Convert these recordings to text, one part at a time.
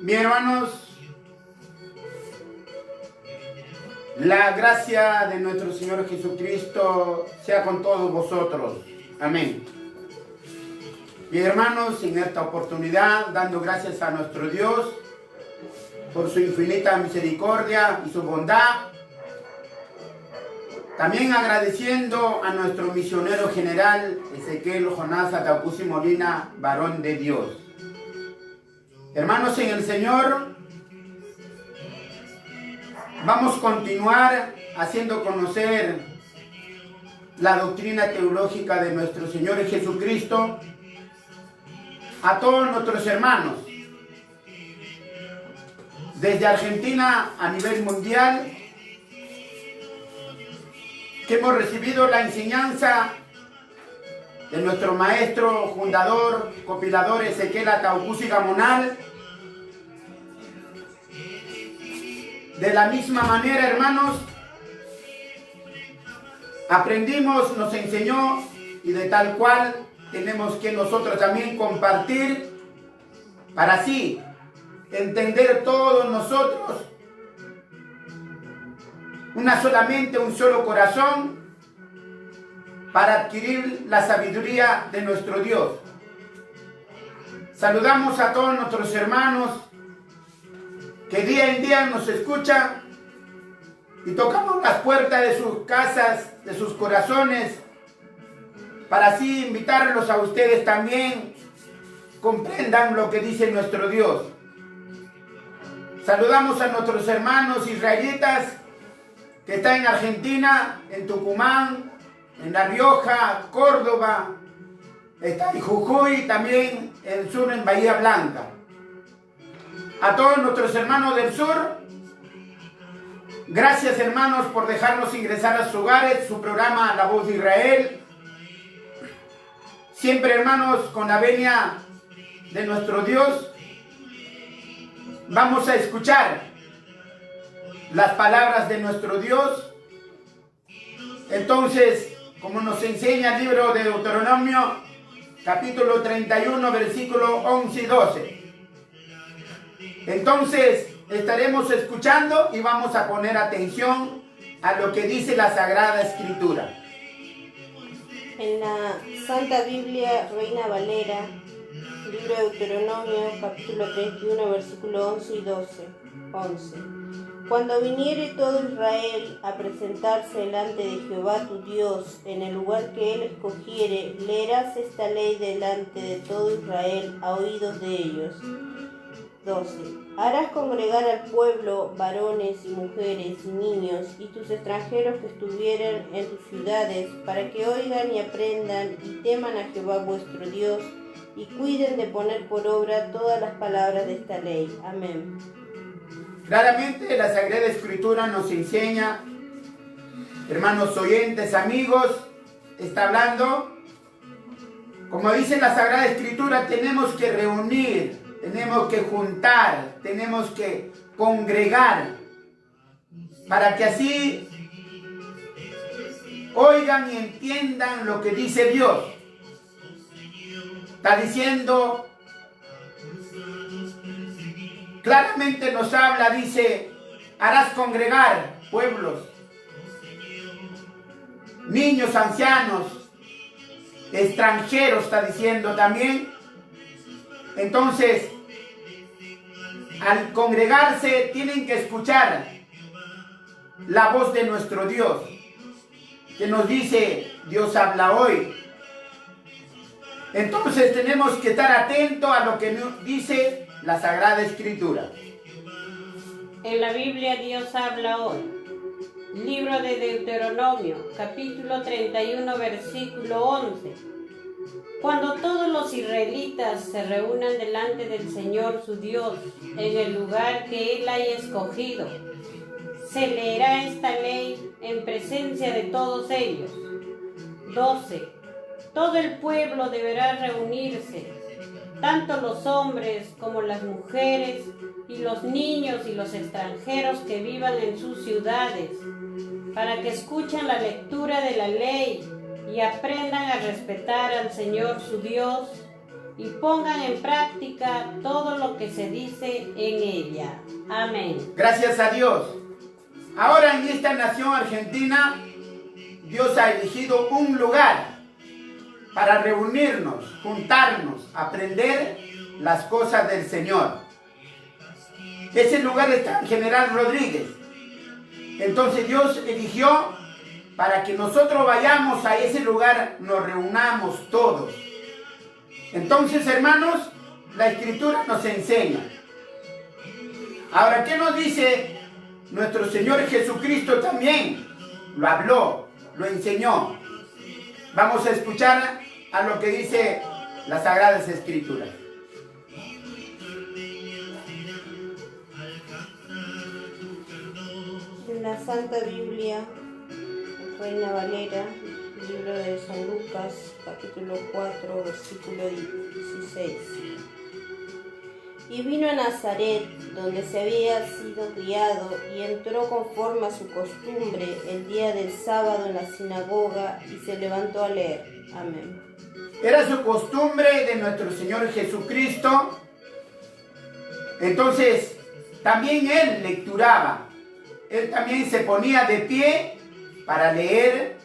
Bien, hermanos, la gracia de nuestro Señor Jesucristo sea con todos vosotros. Amén. Bien, hermanos, en esta oportunidad, dando gracias a nuestro Dios por su infinita misericordia y su bondad. También agradeciendo a nuestro misionero general Ezequiel Jonás Atacusi Molina, varón de Dios. Hermanos en el Señor, vamos a continuar haciendo conocer la doctrina teológica de nuestro Señor Jesucristo a todos nuestros hermanos, desde Argentina a nivel mundial, que hemos recibido la enseñanza de nuestro maestro, fundador, compilador Ezequiel Atacusi Gamonal. De la misma manera, hermanos, aprendimos, nos enseñó, y de tal cual tenemos que nosotros también compartir para así entender todos nosotros solamente un solo corazón para adquirir la sabiduría de nuestro Dios. Saludamos a todos nuestros hermanos que día en día nos escuchan y tocamos las puertas de sus casas, de sus corazones, para así invitarlos a ustedes también comprendan lo que dice nuestro Dios. Saludamos a nuestros hermanos israelitas que están en Argentina, en Tucumán, en La Rioja, Córdoba, está en Jujuy, también en el sur, en Bahía Blanca. A todos nuestros hermanos del sur, gracias hermanos por dejarnos ingresar a sus hogares, su programa La Voz de Israel. Siempre hermanos, con la venia de nuestro Dios, vamos a escuchar las palabras de nuestro Dios. Entonces, como nos enseña el libro de Deuteronomio, capítulo 31, versículo 11 y 12. Entonces, estaremos escuchando y vamos a poner atención a lo que dice la Sagrada Escritura. En la Santa Biblia Reina Valera, libro de Deuteronomio, capítulo 31, versículo 11 y 12. 11. Cuando viniere todo Israel a presentarse delante de Jehová tu Dios, en el lugar que él escogiere, leerás esta ley delante de todo Israel a oídos de ellos. 12. Harás congregar al pueblo, varones y mujeres y niños, y tus extranjeros que estuvieren en tus ciudades, para que oigan y aprendan y teman a Jehová vuestro Dios, y cuiden de poner por obra todas las palabras de esta ley. Amén. Claramente la Sagrada Escritura nos enseña, hermanos oyentes, amigos, está hablando, como dice la Sagrada Escritura, tenemos que reunir, tenemos que juntar, tenemos que congregar, para que así oigan y entiendan lo que dice Dios. Está diciendo, claramente nos habla, dice, harás congregar pueblos, niños, ancianos, extranjeros, está diciendo también. Entonces, al congregarse tienen que escuchar la voz de nuestro Dios, que nos dice, Dios habla hoy. Entonces tenemos que estar atentos a lo que nos dice la Sagrada Escritura. En la Biblia Dios habla hoy. Libro de Deuteronomio, capítulo 31, versículo 11. Cuando todos los israelitas se reúnan delante del Señor su Dios, en el lugar que Él haya escogido, se leerá esta ley en presencia de todos ellos. 12. Todo el pueblo deberá reunirse, tanto los hombres como las mujeres, y los niños y los extranjeros que vivan en sus ciudades, para que escuchen la lectura de la ley y aprendan a respetar al Señor su Dios, y pongan en práctica todo lo que se dice en ella. Amén. Gracias a Dios. Ahora en esta nación argentina, Dios ha elegido un lugar para reunirnos, juntarnos, aprender las cosas del Señor. Ese lugar está en General Rodríguez. Entonces Dios eligió para que nosotros vayamos a ese lugar, nos reunamos todos. Entonces, hermanos, la Escritura nos enseña. Ahora, ¿qué nos dice nuestro Señor Jesucristo también? Lo habló, lo enseñó. Vamos a escuchar a lo que dice las Sagradas Escrituras. En la Santa Biblia, Reina Valera, libro de San Lucas, capítulo 4, versículo 16. Y vino a Nazaret, donde se había sido criado, y entró conforme a su costumbre el día del sábado en la sinagoga, y se levantó a leer. Amén. Era su costumbre de nuestro Señor Jesucristo. Entonces, también Él lecturaba. Él también se ponía de pie para leer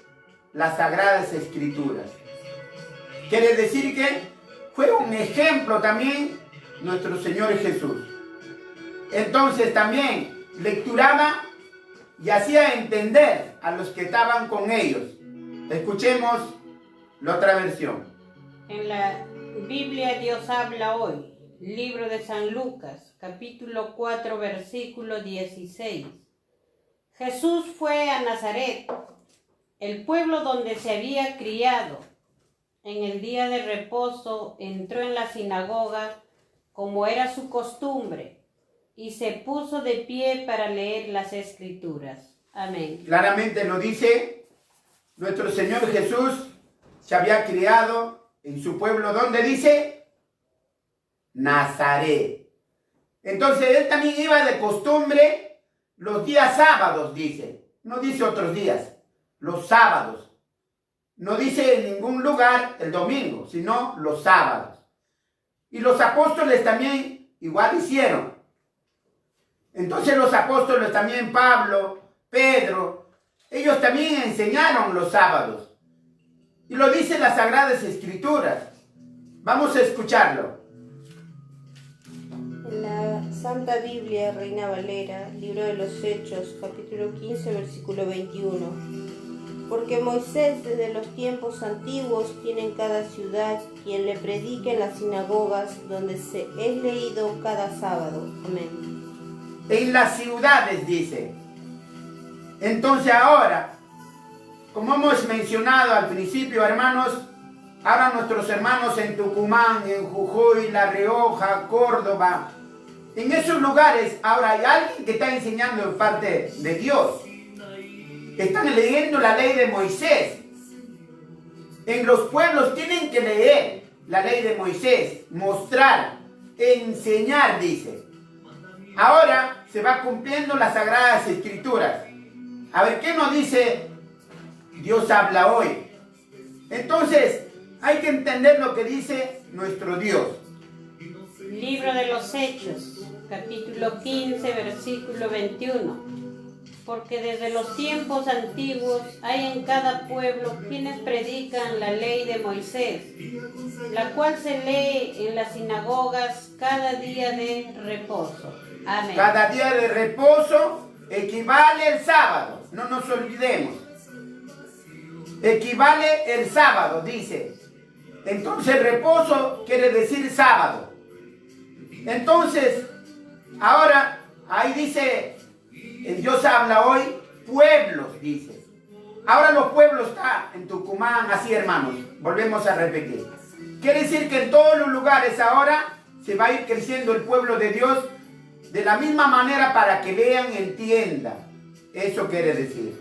las Sagradas Escrituras. Quiere decir que fue un ejemplo también nuestro Señor Jesús. Entonces también lecturaba y hacía entender a los que estaban con ellos. Escuchemos la otra versión. En la Biblia Dios habla hoy, libro de San Lucas, capítulo 4, versículo 16. Jesús fue a Nazaret, el pueblo donde se había criado. En el día de reposo entró en la sinagoga, como era su costumbre, y se puso de pie para leer las Escrituras. Amén. Claramente lo dice, nuestro Señor Jesús se había criado en su pueblo, ¿dónde dice? Nazaret. Entonces él también iba de costumbre los días sábados, dice. No dice otros días, los sábados. No dice en ningún lugar el domingo, sino los sábados. Y los apóstoles también igual hicieron. Entonces los apóstoles también, Pablo, Pedro, ellos también enseñaron los sábados. Y lo dicen las Sagradas Escrituras. Vamos a escucharlo. En la Santa Biblia, Reina Valera, libro de los Hechos, capítulo 15, versículo 21. Porque Moisés desde los tiempos antiguos tiene en cada ciudad quien le predique en las sinagogas donde se es leído cada sábado. Amén. En las ciudades, dice. Entonces ahora, como hemos mencionado al principio, hermanos, ahora nuestros hermanos en Tucumán, en Jujuy, La Rioja, Córdoba, en esos lugares ahora hay alguien que está enseñando en parte de Dios. Están leyendo la ley de Moisés. En los pueblos tienen que leer la ley de Moisés, mostrar, enseñar, dice. Ahora se va cumpliendo las Sagradas Escrituras. A ver, ¿qué nos dice Dios habla hoy? Entonces, hay que entender lo que dice nuestro Dios. Libro de los Hechos, capítulo 15, versículo 21. Porque desde los tiempos antiguos hay en cada pueblo quienes predican la ley de Moisés, la cual se lee en las sinagogas cada día de reposo. Amén. Cada día de reposo equivale el sábado, no nos olvidemos. Equivale el sábado, dice. Entonces reposo quiere decir sábado. Entonces, ahora, ahí dice, Dios habla hoy, pueblos, dice. Ahora los pueblos están en Tucumán, así hermanos, volvemos a repetir. Quiere decir que en todos los lugares ahora se va a ir creciendo el pueblo de Dios de la misma manera para que vean, entiendan. Eso quiere decir.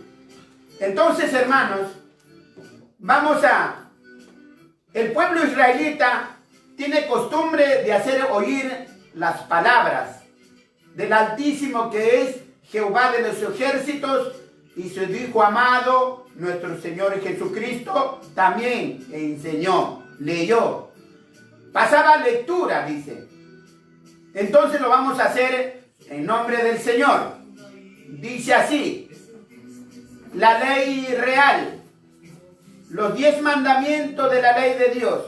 Entonces, hermanos, el pueblo israelita tiene costumbre de hacer oír las palabras del Altísimo, que es Jehová de los ejércitos, y su Hijo amado, nuestro Señor Jesucristo, también enseñó, leyó. Pasaba lectura, dice. Entonces lo vamos a hacer en nombre del Señor. Dice así: la ley real, los 10 mandamientos de la ley de Dios.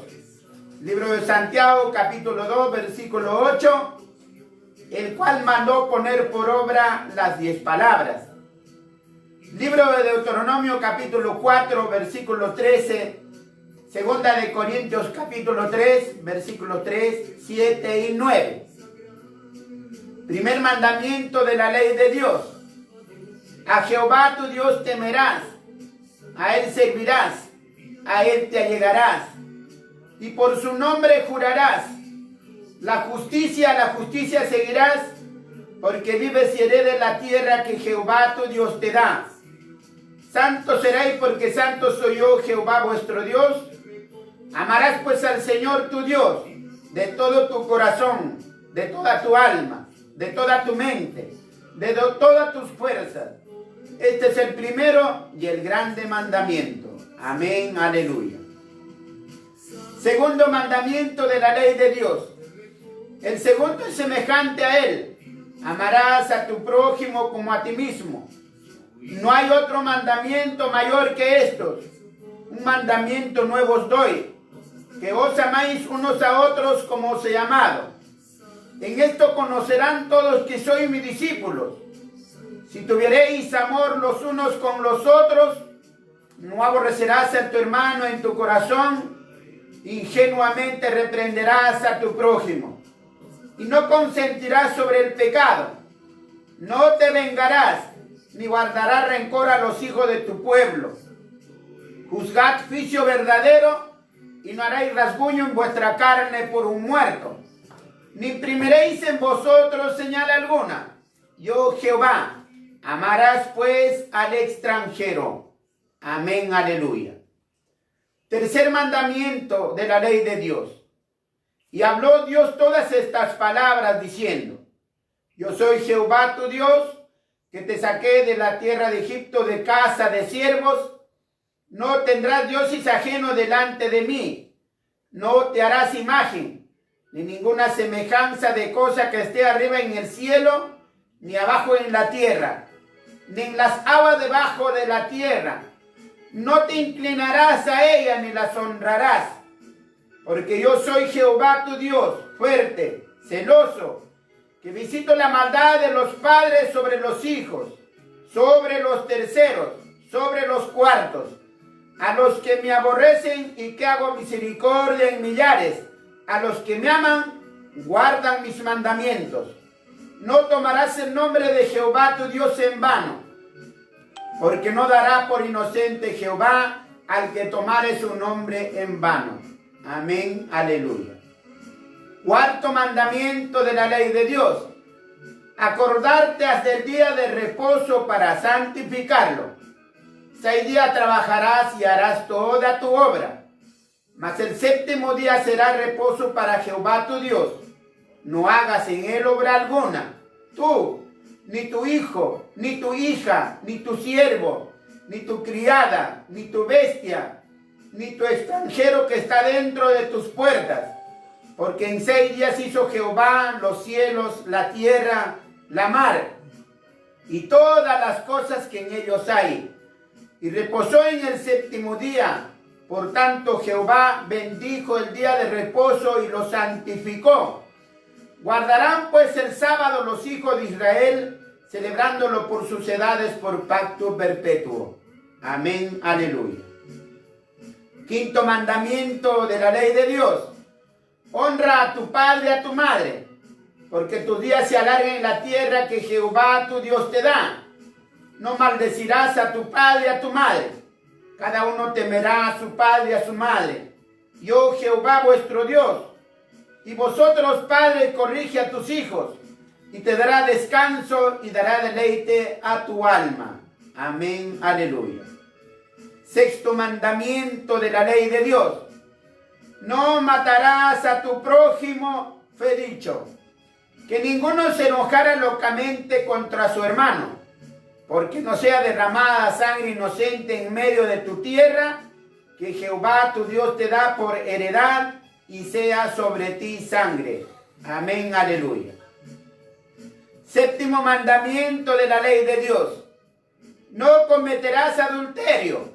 Libro de Santiago, capítulo 2, versículo 8, el cual mandó poner por obra las 10 palabras. Libro de Deuteronomio, capítulo 4, versículo 13. Segunda de Corintios, capítulo 3, versículos 3, 7 y 9. Primer mandamiento de la ley de Dios: a Jehová tu Dios temerás, a Él servirás, a Él te allegarás, y por su nombre jurarás. La justicia seguirás, porque vives y heredes la tierra que Jehová tu Dios te da. Santo seréis, porque santo soy yo, Jehová vuestro Dios. Amarás pues al Señor tu Dios de todo tu corazón, de toda tu alma, de toda tu mente, de todas tus fuerzas. Este es el primero y el grande mandamiento. Amén, aleluya. Segundo mandamiento de la ley de Dios. El segundo es semejante a él: amarás a tu prójimo como a ti mismo. No hay otro mandamiento mayor que estos. Un mandamiento nuevo os doy, que os amáis unos a otros como os he amado. En esto conocerán todos que sois mis discípulos, si tuviereis amor los unos con los otros. No aborrecerás a tu hermano en tu corazón, ingenuamente reprenderás a tu prójimo, y no consentirás sobre el pecado. No te vengarás, ni guardarás rencor a los hijos de tu pueblo. Juzgad juicio verdadero, y no haréis rasguño en vuestra carne por un muerto, ni imprimiréis en vosotros señal alguna. Yo, Jehová. Amarás pues al extranjero. Amén, aleluya. Tercer mandamiento de la ley de Dios. Y habló Dios todas estas palabras diciendo: yo soy Jehová tu Dios, que te saqué de la tierra de Egipto, de casa de siervos. No tendrás dioses ajenos delante de mí. No te harás imagen, ni ninguna semejanza de cosa que esté arriba en el cielo, ni abajo en la tierra, ni en las aguas debajo de la tierra. No te inclinarás a ella, ni las honrarás, porque yo soy Jehová tu Dios, fuerte, celoso, que visito la maldad de los padres sobre los hijos, sobre los terceros, sobre los cuartos, a los que me aborrecen, y que hago misericordia en millares. A los que me aman, guardan mis mandamientos. No tomarás el nombre de Jehová tu Dios en vano, porque no dará por inocente Jehová al que tomare su nombre en vano. Amén, aleluya. Cuarto mandamiento de la ley de Dios: acordarte hasta el día de reposo para santificarlo. 6 días trabajarás y harás toda tu obra, mas el 7º día será reposo para Jehová tu Dios. No hagas en él obra alguna, tú, ni tu hijo, ni tu hija, ni tu siervo, ni tu criada, ni tu bestia, ni tu extranjero que está dentro de tus puertas. Porque en 6 días hizo Jehová los cielos, la tierra, la mar, y todas las cosas que en ellos hay. Y reposó en el 7º día. Por tanto, Jehová bendijo el día de reposo y lo santificó. Guardarán pues el sábado los hijos de Israel, celebrándolo por sus edades por pacto perpetuo. Amén, aleluya. Quinto mandamiento de la ley de Dios: honra a tu padre y a tu madre, porque tus días se alarguen en la tierra que Jehová tu Dios te da. No maldecirás a tu padre y a tu madre. Cada uno temerá a su padre y a su madre. Yo, Jehová vuestro Dios. Y vosotros, padres, corrige a tus hijos, y te dará descanso y dará deleite a tu alma. Amén, aleluya. Sexto mandamiento de la ley de Dios: no matarás a tu prójimo. Fue dicho que ninguno se enojara locamente contra su hermano, porque no sea derramada sangre inocente en medio de tu tierra, que Jehová tu Dios te da por heredad, y sea sobre ti sangre. Amén, aleluya. Séptimo mandamiento de la ley de Dios. No cometerás adulterio.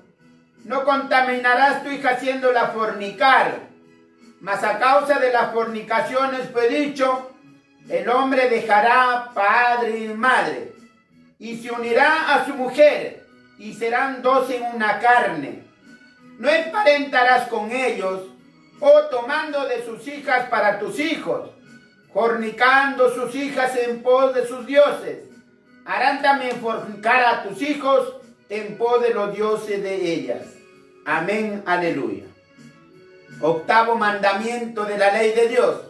No contaminarás tu hija haciéndola fornicar. Mas a causa de las fornicaciones fue dicho, el hombre dejará padre y madre, y se unirá a su mujer, y serán dos en una carne. No emparentarás con ellos, o tomando de sus hijas para tus hijos, fornicando sus hijas en pos de sus dioses. Harán también fornicar a tus hijos en pos de los dioses de ellas. Amén, aleluya. Octavo mandamiento de la ley de Dios.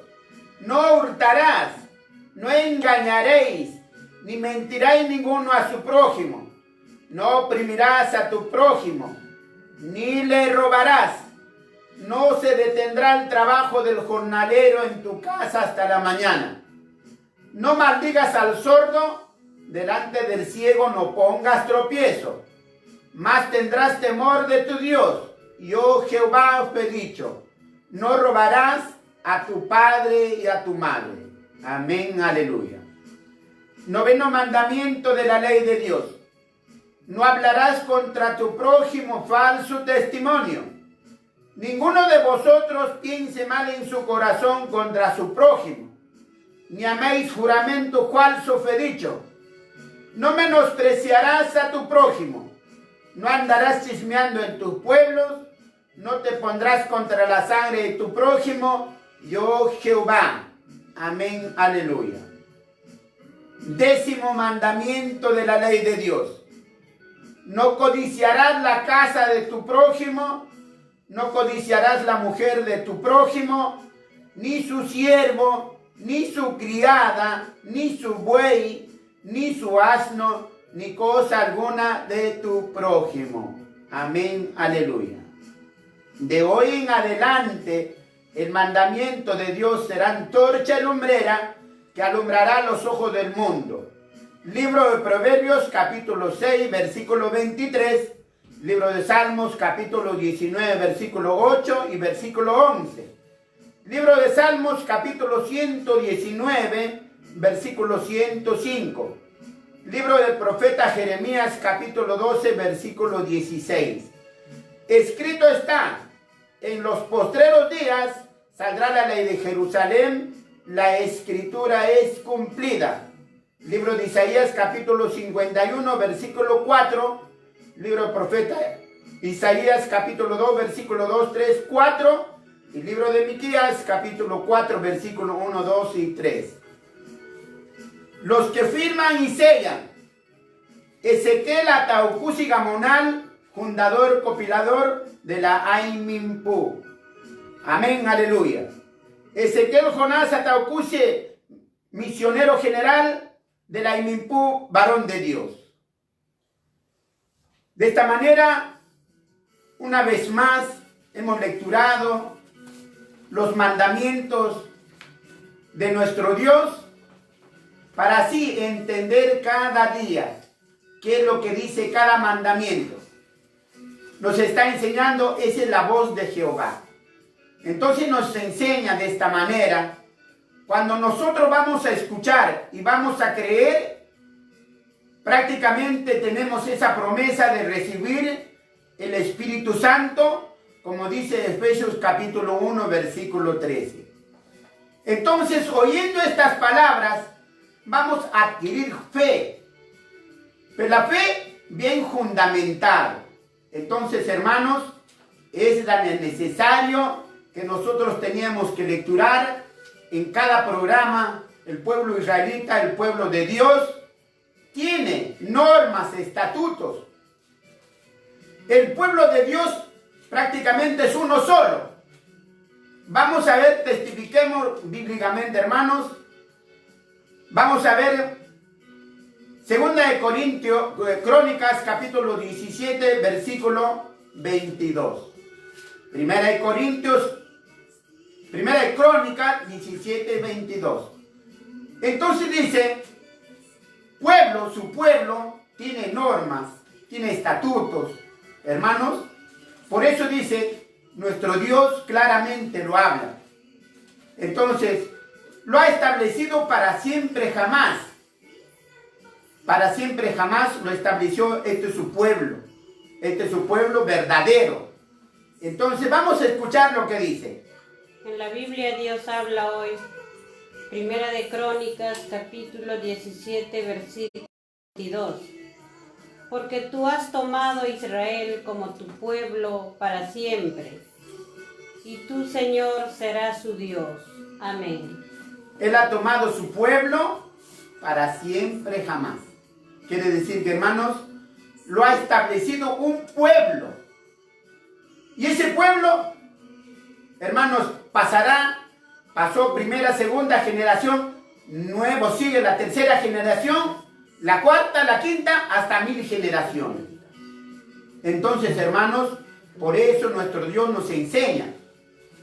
No hurtarás, no engañaréis, ni mentiráis ninguno a su prójimo. No oprimirás a tu prójimo, ni le robarás. No se detendrá el trabajo del jornalero en tu casa hasta la mañana. No maldigas al sordo, delante del ciego no pongas tropiezo. Mas tendrás temor de tu Dios. Yo Jehová os he dicho, no robarás a tu padre y a tu madre. Amén, aleluya. Noveno mandamiento de la ley de Dios. No hablarás contra tu prójimo falso testimonio. Ninguno de vosotros piense mal en su corazón contra su prójimo, ni améis juramento falso fue dicho. No menospreciarás a tu prójimo. No andarás chismeando en tus pueblos, no te pondrás contra la sangre de tu prójimo, yo Jehová. Amén, aleluya. Décimo mandamiento de la ley de Dios. No codiciarás la casa de tu prójimo, no codiciarás la mujer de tu prójimo, ni su siervo, ni su criada, ni su buey, ni su asno, ni cosa alguna de tu prójimo. Amén, aleluya. De hoy en adelante, el mandamiento de Dios será antorcha y lumbrera que alumbrará los ojos del mundo. Libro de Proverbios, capítulo 6, versículo 23. Libro de Salmos, capítulo 19, versículo 8 y versículo 11. Libro de Salmos, capítulo 119, versículo 105. Libro del profeta Jeremías, capítulo 12, versículo 16. Escrito está, en los postreros días saldrá la ley de Jerusalén, la escritura es cumplida. Libro de Isaías, capítulo 51, versículo 4. Libro del profeta Isaías, capítulo 2, versículo 2, 3, 4. Y libro de Miqueas, capítulo 4, versículo 1, 2 y 3. Los que firman y sellan. Ezequiel Ataucusi Gamonal, fundador, copilador de la Aimimpu. Amén, aleluya. Ezequiel Jonás Ataucusi, misionero general de la Aimimpu, varón de Dios. De esta manera, una vez más, hemos lecturado los mandamientos de nuestro Dios para así entender cada día qué es lo que dice cada mandamiento. Nos está enseñando, esa es la voz de Jehová. Entonces nos enseña de esta manera, cuando nosotros vamos a escuchar y vamos a creer, prácticamente tenemos esa promesa de recibir el Espíritu Santo, como dice Efesios capítulo 1, versículo 13. Entonces, oyendo estas palabras, vamos a adquirir fe, pero la fe bien fundamentada. Entonces, hermanos, es necesario que nosotros teníamos que lecturar en cada programa. El pueblo israelita, el pueblo de Dios, tiene normas, estatutos. El pueblo de Dios prácticamente es uno solo. Vamos a ver, testifiquemos bíblicamente, hermanos. Vamos a ver Segunda de Corintios, Crónicas, capítulo 17, versículo 22. Primera de Crónicas 17, 22. Entonces dice, su pueblo tiene normas, tiene estatutos, hermanos. Por eso dice, nuestro Dios claramente lo habla. Entonces, lo ha establecido para siempre jamás. Para siempre jamás lo estableció. Este es su pueblo. Este es su pueblo verdadero. Entonces, vamos a escuchar lo que dice. En la Biblia Dios habla hoy. Primera de Crónicas, capítulo 17, versículo 22. Porque tú has tomado a Israel como tu pueblo para siempre, y tú, Señor, serás su Dios. Amén. Él ha tomado su pueblo para siempre jamás. Quiere decir que, hermanos, lo ha establecido un pueblo. Y ese pueblo, hermanos, pasó primera, segunda generación, nuevo sigue la tercera generación, la cuarta, la quinta, hasta 1000 generaciones. Entonces, hermanos, por eso nuestro Dios nos enseña.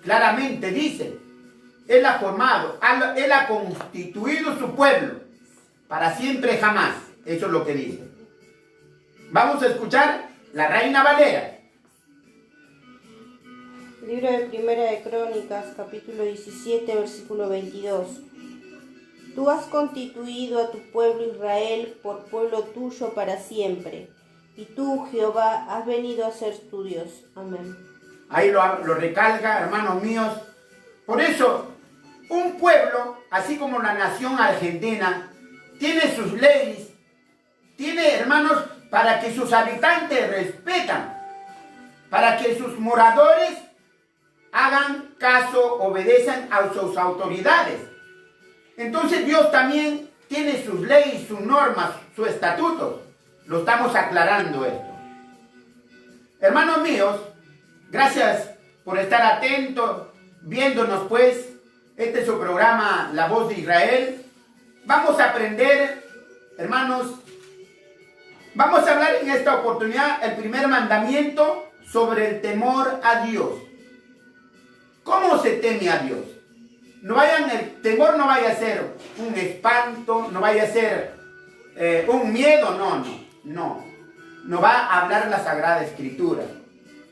Claramente dice, Él ha formado, Él ha constituido su pueblo para siempre jamás. Eso es lo que dice. Vamos a escuchar la Reina Valera. Libro de Primera de Crónicas, capítulo 17, versículo 22. Tú has constituido a tu pueblo Israel por pueblo tuyo para siempre, y tú, Jehová, has venido a ser tu Dios. Amén. Ahí lo recalca, hermanos míos. Por eso, un pueblo, así como la nación argentina, tiene sus leyes, tiene, hermanos, para que sus habitantes respetan, para que sus moradores hagan caso, obedezcan a sus autoridades. Entonces Dios también tiene sus leyes, sus normas, sus estatutos. Lo estamos aclarando esto. Hermanos míos, gracias por estar atentos, viéndonos pues. Este es su programa La Voz de Israel. Vamos a aprender, hermanos, vamos a hablar en esta oportunidad el primer mandamiento sobre el temor a Dios. ¿Cómo se teme a Dios? El temor no vaya a ser un espanto, no vaya a ser un miedo, no va a hablar la Sagrada Escritura.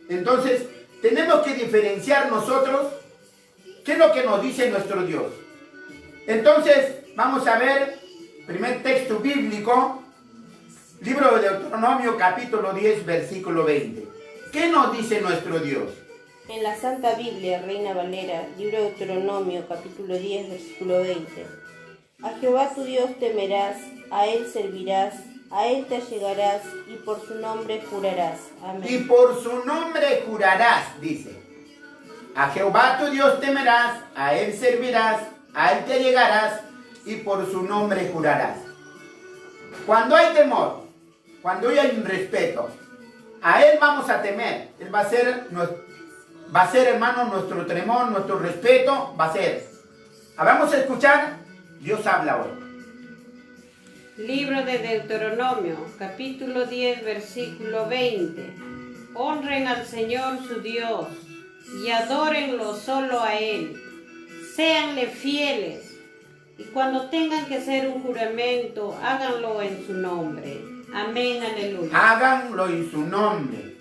Entonces, tenemos que diferenciar nosotros qué es lo que nos dice nuestro Dios. Entonces, vamos a ver, primer texto bíblico, libro de Deuteronomio, capítulo 10, versículo 20. ¿Qué nos dice nuestro Dios? En la Santa Biblia, Reina Valera, libro de Deuteronomio, capítulo 10, versículo 20. A Jehová tu Dios temerás, a Él servirás, a Él te allegarás y por su nombre jurarás. Amén. Y por su nombre jurarás, dice. A Jehová tu Dios temerás, a Él servirás, a Él te allegarás y por su nombre jurarás. Cuando hay temor, cuando hay un respeto, a Él vamos a temer. Él va a ser, hermano, nuestro temor, nuestro respeto, va a ser. Vamos a escuchar, Dios habla hoy. Libro de Deuteronomio, capítulo 10, versículo 20. Honren al Señor su Dios y adórenlo solo a Él. Séanle fieles y cuando tengan que hacer un juramento, háganlo en su nombre. Amén, aleluya. Háganlo en su nombre.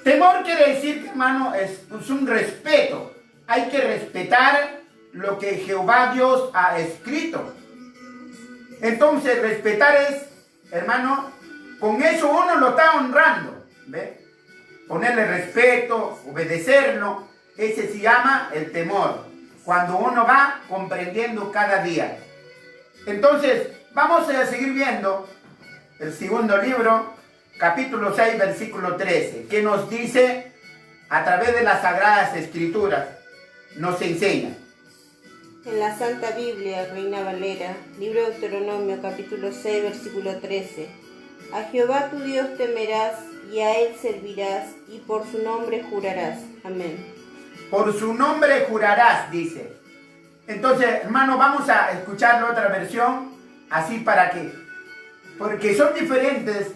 Temor quiere decir, hermano, es un respeto. Hay que respetar lo que Jehová Dios ha escrito. Entonces, respetar es, hermano, con eso uno lo está honrando. ¿Ve? Ponerle respeto, obedecerlo, ese se llama el temor. Cuando uno va comprendiendo cada día. Entonces, vamos a seguir viendo el segundo libro, capítulo 6, versículo 13, que nos dice, a través de las Sagradas Escrituras, nos enseña. En la Santa Biblia, Reina Valera, libro de Deuteronomio, capítulo 6, versículo 13. A Jehová tu Dios temerás y a Él servirás y por su nombre jurarás. Amén. Por su nombre jurarás, dice. Entonces, hermano, vamos a escuchar la otra versión, así para que, porque son diferentes.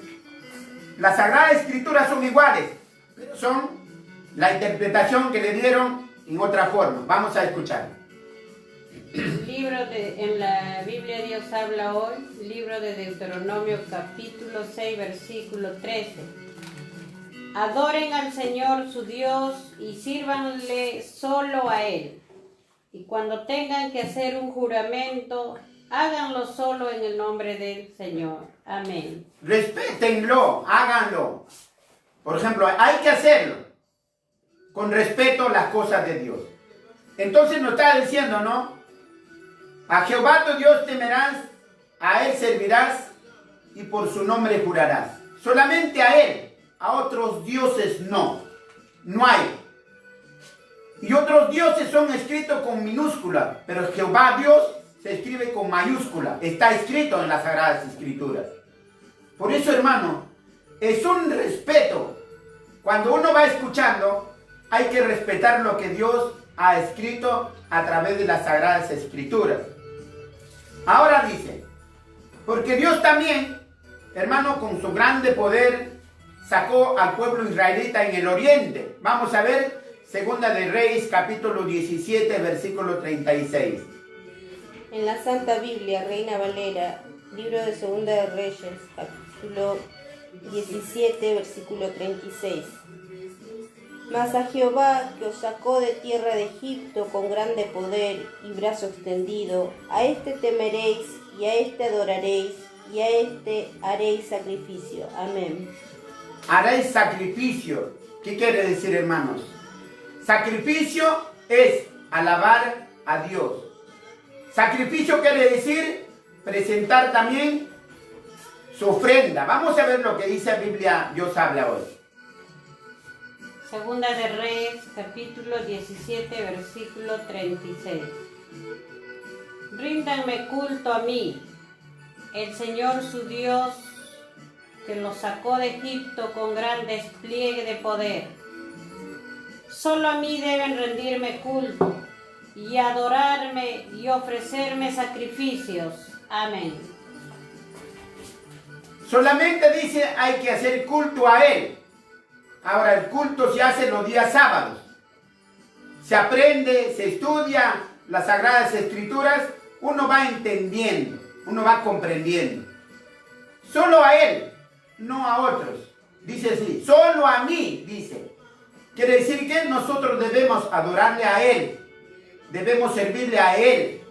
Las Sagradas Escrituras son iguales, pero son la interpretación que le dieron en otra forma. Vamos a escuchar. En la Biblia Dios habla hoy, libro de Deuteronomio capítulo 6 versículo 13. Adoren al Señor su Dios y sírvanle solo a Él. Y cuando tengan que hacer un juramento, háganlo solo en el nombre del Señor. Amén. Respétenlo, háganlo. Por ejemplo, hay que hacerlo con respeto a las cosas de Dios. Entonces nos está diciendo, ¿no? A Jehová tu Dios temerás, a Él servirás y por su nombre jurarás. Solamente a Él, a otros dioses no hay. Y otros dioses son escritos con minúscula, pero Jehová Dios se escribe con mayúscula. Está escrito en las Sagradas Escrituras. Por eso, hermano, es un respeto. Cuando uno va escuchando, hay que respetar lo que Dios ha escrito a través de las Sagradas Escrituras. Ahora dice, porque Dios también, hermano, con su grande poder, sacó al pueblo israelita en el oriente. Vamos a ver Segunda de Reyes, capítulo 17, versículo 36. En la Santa Biblia, Reina Valera, libro de Segunda de Reyes, capítulo 17, versículo 36. Mas a Jehová, que os sacó de tierra de Egipto con grande poder y brazo extendido, a este temeréis, y a este adoraréis, y a este haréis sacrificio. Amén. Haréis sacrificio. ¿Qué quiere decir, hermanos? Sacrificio es alabar a Dios. Sacrificio quiere decir presentar también su ofrenda. Vamos a ver lo que dice la Biblia, Dios habla hoy. Segunda de Reyes, capítulo 17, versículo 36. Ríndanme culto a mí, el Señor su Dios, que los sacó de Egipto con gran despliegue de poder. Solo a mí deben rendirme culto y adorarme y ofrecerme sacrificios. Amén. Solamente dice hay que hacer culto a Él. Ahora el culto se hace los días sábados. Se aprende, se estudia las Sagradas Escrituras, uno va entendiendo, uno va comprendiendo. Solo a Él, no a otros. Dice así, solo a mí, dice. Quiere decir que nosotros debemos adorarle a Él, debemos servirle a Él.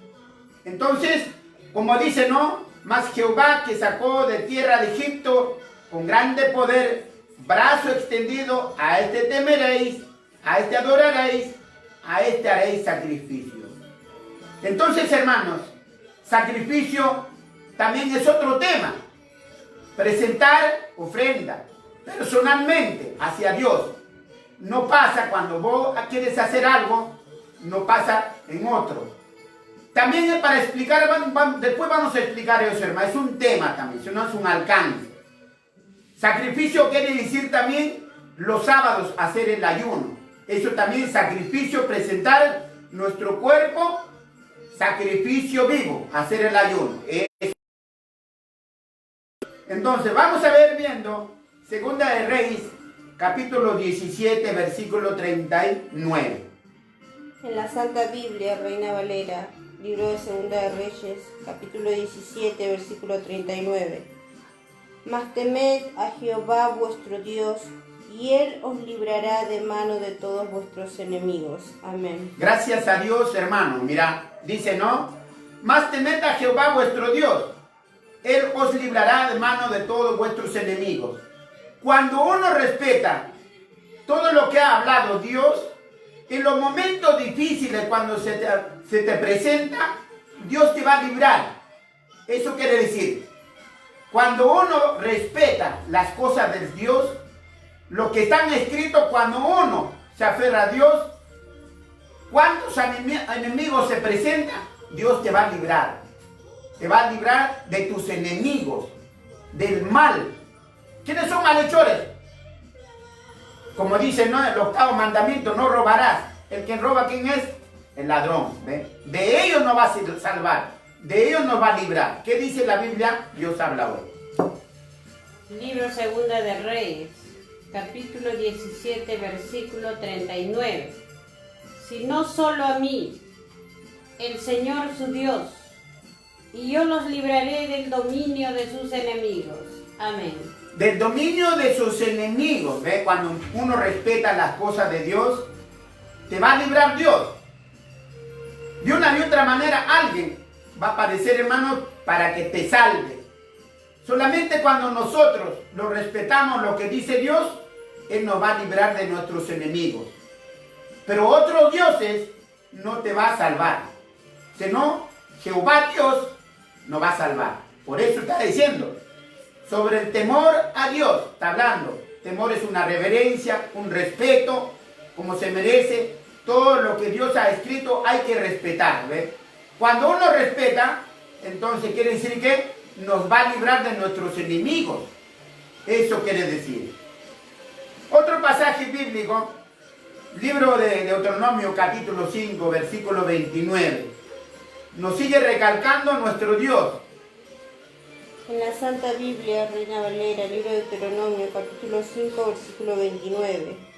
Entonces, como dice, ¿no? Mas Jehová que sacó de tierra de Egipto con grande poder, brazo extendido, a este temeréis, a este adoraréis, a este haréis sacrificio. Entonces, hermanos, sacrificio también es otro tema. Presentar ofrenda personalmente hacia Dios. No pasa cuando vos quieres hacer algo, no pasa en otro. También es para explicar, después vamos a explicar eso, hermano, es un tema también, eso no es un alcance. Sacrificio quiere decir también los sábados hacer el ayuno. Eso también sacrificio, presentar nuestro cuerpo, sacrificio vivo, hacer el ayuno. Entonces vamos a ver viendo Segunda de Reyes, capítulo 17, versículo 39. En la Santa Biblia, Reina Valera, libro de Segunda de Reyes, capítulo 17, versículo 39. Mas temed a Jehová vuestro Dios, y Él os librará de mano de todos vuestros enemigos. Amén. Gracias a Dios, hermano. Mira, dice, ¿no? Mas temed a Jehová vuestro Dios, Él os librará de mano de todos vuestros enemigos. Cuando uno respeta todo lo que ha hablado Dios, en los momentos difíciles, cuando se te presenta, Dios te va a librar. Eso quiere decir, cuando uno respeta las cosas de Dios, lo que están escritos, cuando uno se aferra a Dios, cuántos enemigos se presentan, Dios te va a librar. Te va a librar de tus enemigos, del mal. ¿Quiénes son malhechores? Como dice, ¿no?, el octavo mandamiento, no robarás. El que roba, ¿quién es? El ladrón. ¿Ve? De ellos no va a salvar, de ellos nos va a librar. ¿Qué dice la Biblia? Dios habla hoy. Libro Segunda de Reyes, capítulo 17, versículo 39. Sino solo a mí, el Señor su Dios, y yo los libraré del dominio de sus enemigos. Amén. Del dominio de sus enemigos. ¿Ve? Cuando uno respeta las cosas de Dios, te va a librar Dios. De una y otra manera alguien va a aparecer, hermanos, para que te salve. Solamente cuando nosotros lo respetamos lo que dice Dios, Él nos va a librar de nuestros enemigos. Pero otros dioses no te va a salvar. Sino Jehová Dios nos va a salvar. Por eso está diciendo, sobre el temor a Dios, está hablando. Temor es una reverencia, un respeto, como se merece. Todo lo que Dios ha escrito hay que respetar, ¿ves? Cuando uno respeta, entonces quiere decir que nos va a librar de nuestros enemigos. Eso quiere decir. Otro pasaje bíblico, libro de Deuteronomio capítulo 5, versículo 29. Nos sigue recalcando nuestro Dios. En la Santa Biblia, Reina Valera, libro de Deuteronomio, capítulo 5, versículo 29.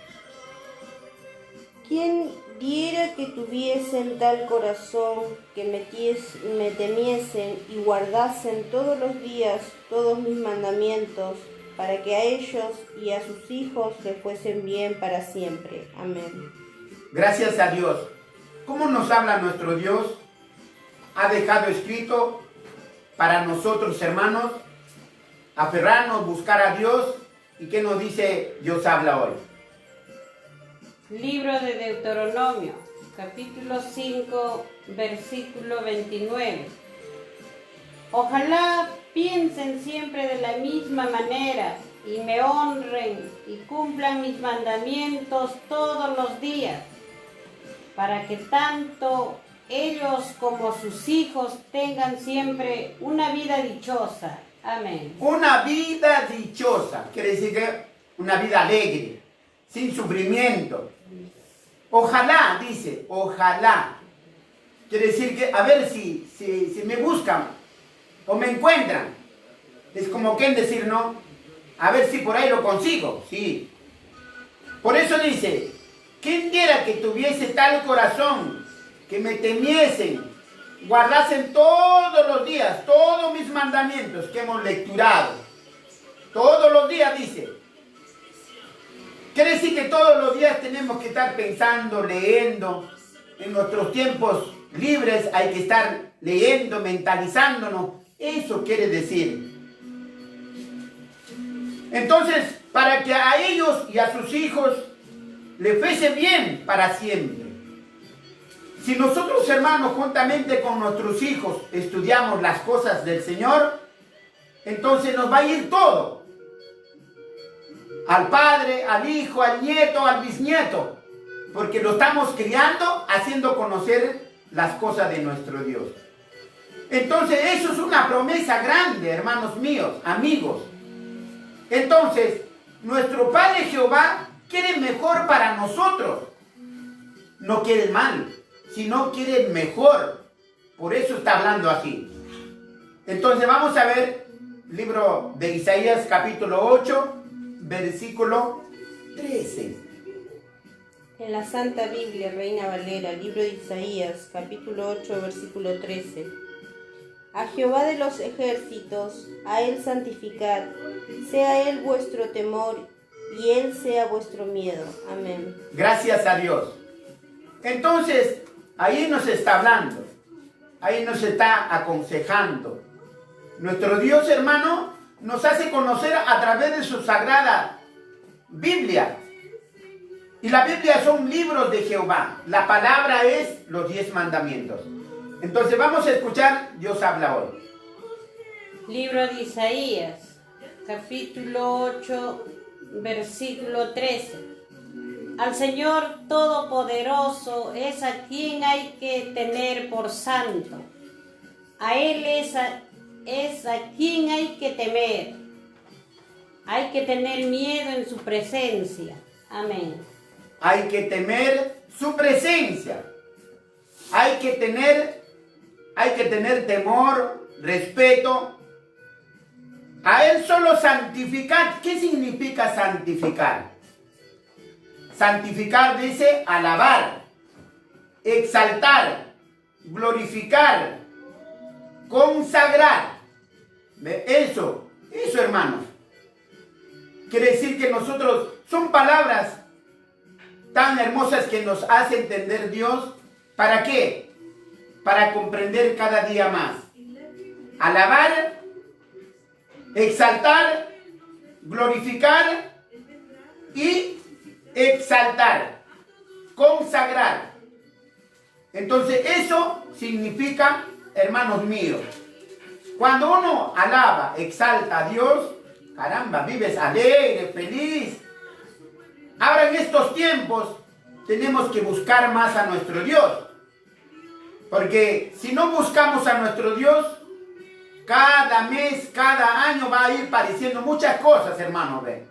¿Quién diera que tuviesen tal corazón que me temiesen y guardasen todos los días todos mis mandamientos, para que a ellos y a sus hijos les fuesen bien para siempre? Amén. Gracias a Dios. ¿Cómo nos habla nuestro Dios? Ha dejado escrito para nosotros, hermanos, aferrarnos, buscar a Dios. ¿Y qué nos dice Dios habla hoy? Libro de Deuteronomio, capítulo 5, versículo 29. Ojalá piensen siempre de la misma manera y me honren y cumplan mis mandamientos todos los días, para que tanto ellos como sus hijos tengan siempre una vida dichosa. Amén. Una vida dichosa, quiere decir que una vida alegre, sin sufrimiento. Ojalá, dice, ojalá. Quiere decir que a ver si me buscan o me encuentran. Es como que decir, no, a ver si por ahí lo consigo. Sí. Por eso dice, ¿quién diera que tuviese tal corazón, que me temiesen, guardasen todos los días, todos mis mandamientos que hemos lecturado? Todos los días dice. Quiere decir que todos los días tenemos que estar pensando, leyendo. En nuestros tiempos libres hay que estar leyendo, mentalizándonos. Eso quiere decir. Entonces, para que a ellos y a sus hijos les fuese bien para siempre. Si nosotros, hermanos, juntamente con nuestros hijos estudiamos las cosas del Señor, entonces nos va a ir todo. Al padre, al hijo, al nieto, al bisnieto. Porque lo estamos criando, haciendo conocer las cosas de nuestro Dios. Entonces, eso es una promesa grande, hermanos míos, amigos. Entonces, nuestro Padre Jehová quiere mejor para nosotros. No quiere el mal, sino quiere el mejor. Por eso está hablando así. Entonces, vamos a ver el libro de Isaías, capítulo 8, versículo 13. En la Santa Biblia, Reina Valera, libro de Isaías, capítulo 8, versículo 13. A Jehová de los ejércitos, a Él santificad, sea Él vuestro temor, y Él sea vuestro miedo. Amén. Gracias a Dios. Entonces, ahí nos está hablando, ahí nos está aconsejando. Nuestro Dios, hermano, nos hace conocer a través de su sagrada Biblia. Y la Biblia son libros de Jehová. La palabra es los 10 mandamientos. Entonces vamos a escuchar, Dios habla hoy. Libro de Isaías, capítulo 8, versículo 13. Al Señor Todopoderoso es a quien hay que tener por santo. A Él es a quien hay que temer. Hay que tener miedo en su presencia. Amén. Hay que temer su presencia. Hay que tener temor, respeto. A Él solo santificar. ¿Qué significa santificar? Santificar dice alabar, exaltar, glorificar, consagrar. Eso, hermanos. Quiere decir que nosotros, son palabras tan hermosas que nos hace entender Dios. ¿Para qué? para comprender cada día más. Alabar, exaltar, glorificar y exaltar, consagrar. Entonces eso significa, hermanos míos, cuando uno alaba, exalta a Dios, caramba, vives alegre, feliz. Ahora en estos tiempos tenemos que buscar más a nuestro Dios. Porque si no buscamos a nuestro Dios, cada mes, cada año va a ir pareciendo muchas cosas, hermanos. ¿Ven?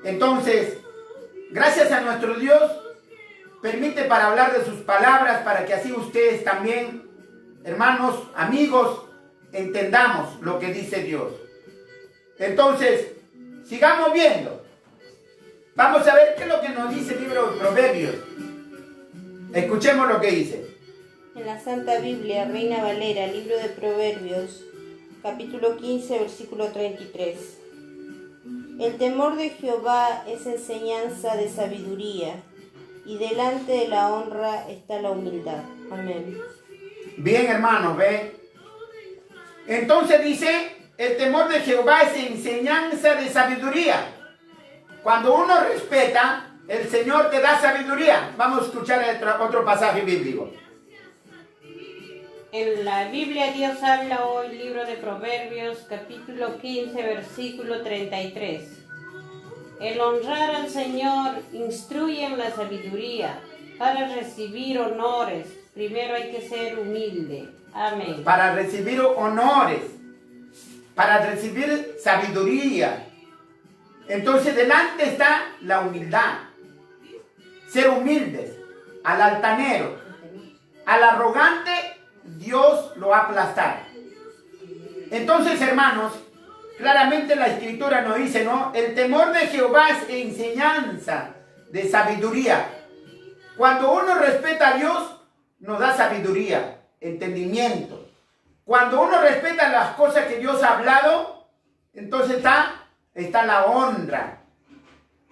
Entonces, gracias a nuestro Dios, permite para hablar de sus palabras, para que así ustedes también, hermanos, amigos, entendamos lo que dice Dios. Entonces, sigamos viendo. Vamos a ver qué es lo que nos dice el libro de Proverbios. Escuchemos lo que dice. En la Santa Biblia, Reina Valera, libro de Proverbios, capítulo 15, versículo 33. El temor de Jehová es enseñanza de sabiduría, y delante de la honra está la humildad. Amén. Bien, hermanos, ¿ve? Entonces dice, el temor de Jehová es enseñanza de sabiduría. Cuando uno respeta, el Señor te da sabiduría. Vamos a escuchar otro pasaje bíblico. En la Biblia Dios habla hoy, libro de Proverbios, capítulo 15, versículo 33. El honrar al Señor instruye en la sabiduría. Para recibir honores, primero hay que ser humilde. Amén. Para recibir honores, para recibir sabiduría. Entonces delante está la humildad. Ser humildes, al altanero, al arrogante, Dios lo va a aplastar. Entonces, hermanos, claramente la Escritura nos dice, ¿no? El temor de Jehová es enseñanza de sabiduría. Cuando uno respeta a Dios, nos da sabiduría, entendimiento. Cuando uno respeta las cosas que Dios ha hablado, entonces está la honra.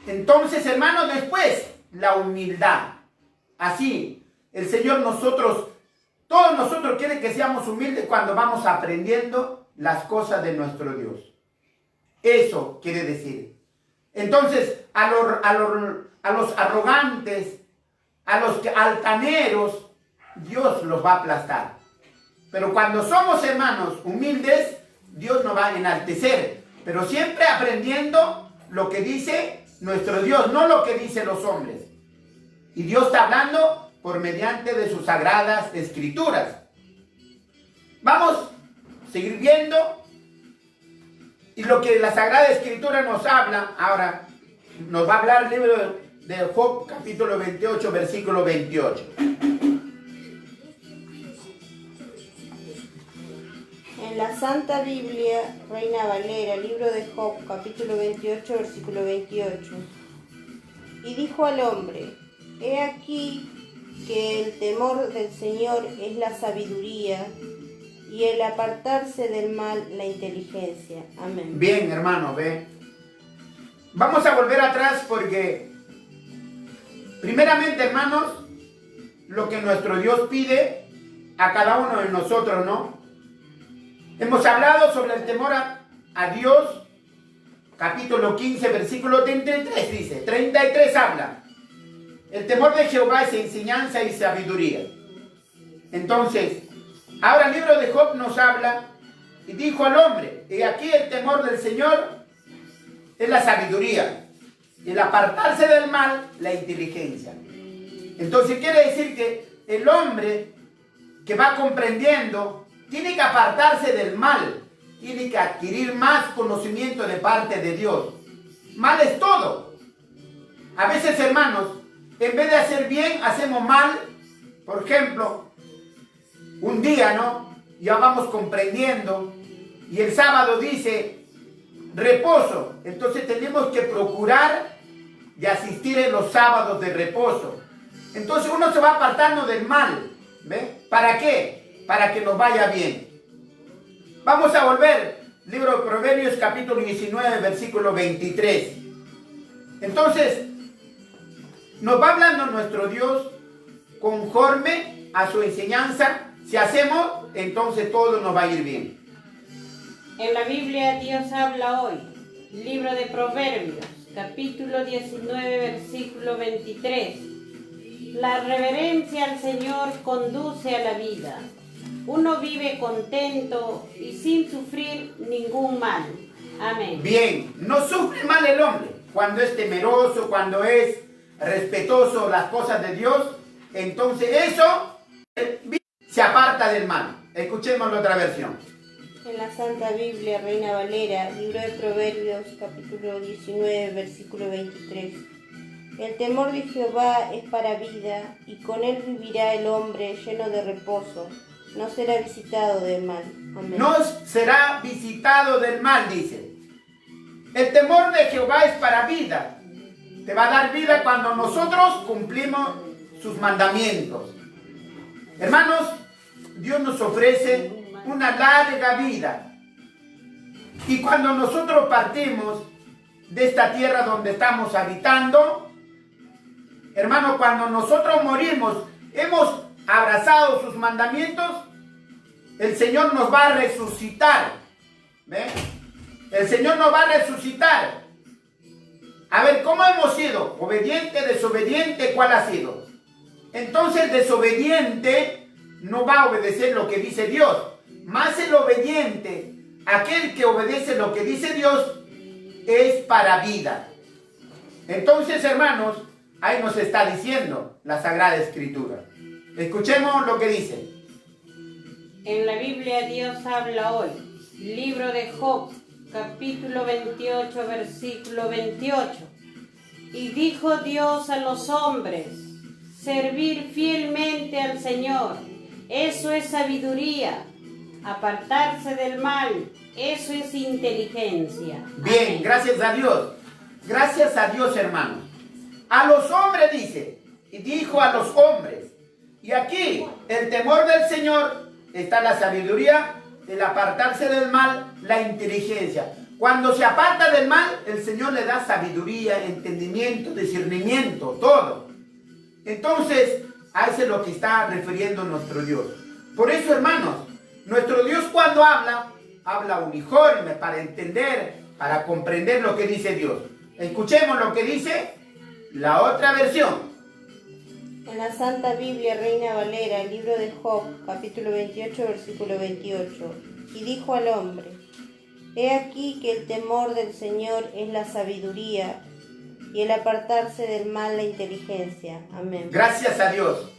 Entonces, hermanos, después, la humildad. Así, el Señor todos nosotros quiere que seamos humildes cuando vamos aprendiendo las cosas de nuestro Dios. Eso quiere decir. Entonces, a los arrogantes, a los altaneros, Dios los va a aplastar. Pero cuando somos hermanos humildes, Dios nos va a enaltecer. Pero siempre aprendiendo lo que dice nuestro Dios, no lo que dicen los hombres. Y Dios está hablando por mediante de sus sagradas escrituras. Vamos a seguir viendo. Y lo que la Sagrada Escritura nos habla, ahora nos va a hablar el libro de Job, capítulo 28, versículo 28. En la Santa Biblia, Reina Valera, libro de Job, capítulo 28, versículo 28. Y dijo al hombre, he aquí que el temor del Señor es la sabiduría, y el apartarse del mal la inteligencia. Amén. Bien, hermano, ve. Vamos a volver atrás porque, primeramente, hermanos, lo que nuestro Dios pide a cada uno de nosotros, ¿no? Hemos hablado sobre el temor a Dios, capítulo 15, versículo 33, dice, 33 habla. El temor de Jehová es enseñanza y sabiduría. Entonces, ahora el libro de Job nos habla y dijo al hombre, y aquí el temor del Señor es la sabiduría, y el apartarse del mal, la inteligencia. Entonces quiere decir que el hombre que va comprendiendo tiene que apartarse del mal, tiene que adquirir más conocimiento de parte de Dios. Mal es todo. A veces, hermanos, en vez de hacer bien, hacemos mal. Por ejemplo, un día, ¿no? Ya vamos comprendiendo y el sábado dice reposo. Entonces tenemos que procurar de asistir en los sábados de reposo. Entonces uno se va apartando del mal. ¿Ve? ¿Para qué? Para que nos vaya bien. Vamos a volver. Libro de Proverbios, capítulo 19, versículo 23. Entonces, nos va hablando nuestro Dios conforme a su enseñanza Si hacemos, entonces todo nos va a ir bien. En la Biblia Dios habla hoy, libro de Proverbios, capítulo 19, versículo 23. La reverencia al Señor conduce a la vida. Uno vive contento y sin sufrir ningún mal. Amén. Bien, no sufre mal el hombre cuando es temeroso, cuando es respetuoso las cosas de Dios. Entonces eso se aparta del mal. Escuchemos la otra versión. En la Santa Biblia, Reina Valera, libro de Proverbios, capítulo 19, versículo 23. El temor de Jehová es para vida, y con él vivirá el hombre lleno de reposo. No será visitado del mal. Amén. No será visitado del mal, dice. El temor de Jehová es para vida. Te va a dar vida cuando nosotros cumplimos sus mandamientos. Hermanos, Dios nos ofrece una larga vida. Y cuando nosotros partimos de esta tierra donde estamos habitando, hermanos, cuando nosotros morimos, hemos abrazado sus mandamientos, el Señor nos va a resucitar. ¿Ve? El Señor nos va a resucitar. A ver, ¿cómo hemos sido? ¿Obediente, desobediente? ¿Cuál ha sido? Entonces, desobediente no va a obedecer lo que dice Dios. Más el obediente, aquel que obedece lo que dice Dios, es para vida. Entonces, hermanos, ahí nos está diciendo la Sagrada Escritura. Escuchemos lo que dice. En la Biblia Dios habla hoy, libro de Job, capítulo 28, versículo 28. Y dijo Dios a los hombres, servir fielmente al Señor, eso es sabiduría. Apartarse del mal, eso es inteligencia. Bien, Amén. gracias a Dios. Gracias a Dios, hermanos. A los hombres dice, y dijo a los hombres. Y aquí, el temor del Señor, está la sabiduría, el apartarse del mal, la inteligencia. Cuando se aparta del mal, el Señor le da sabiduría, entendimiento, discernimiento, todo. Entonces, a eso es lo que está refiriendo nuestro Dios. Por eso, hermanos, nuestro Dios cuando habla uniforme para entender, para comprender lo que dice Dios. Escuchemos lo que dice la otra versión. En la Santa Biblia, Reina Valera, libro de Job, capítulo 28, versículo 28. Y dijo al hombre, he aquí que el temor del Señor es la sabiduría, y el apartarse del mal la inteligencia. Amén. Gracias a Dios.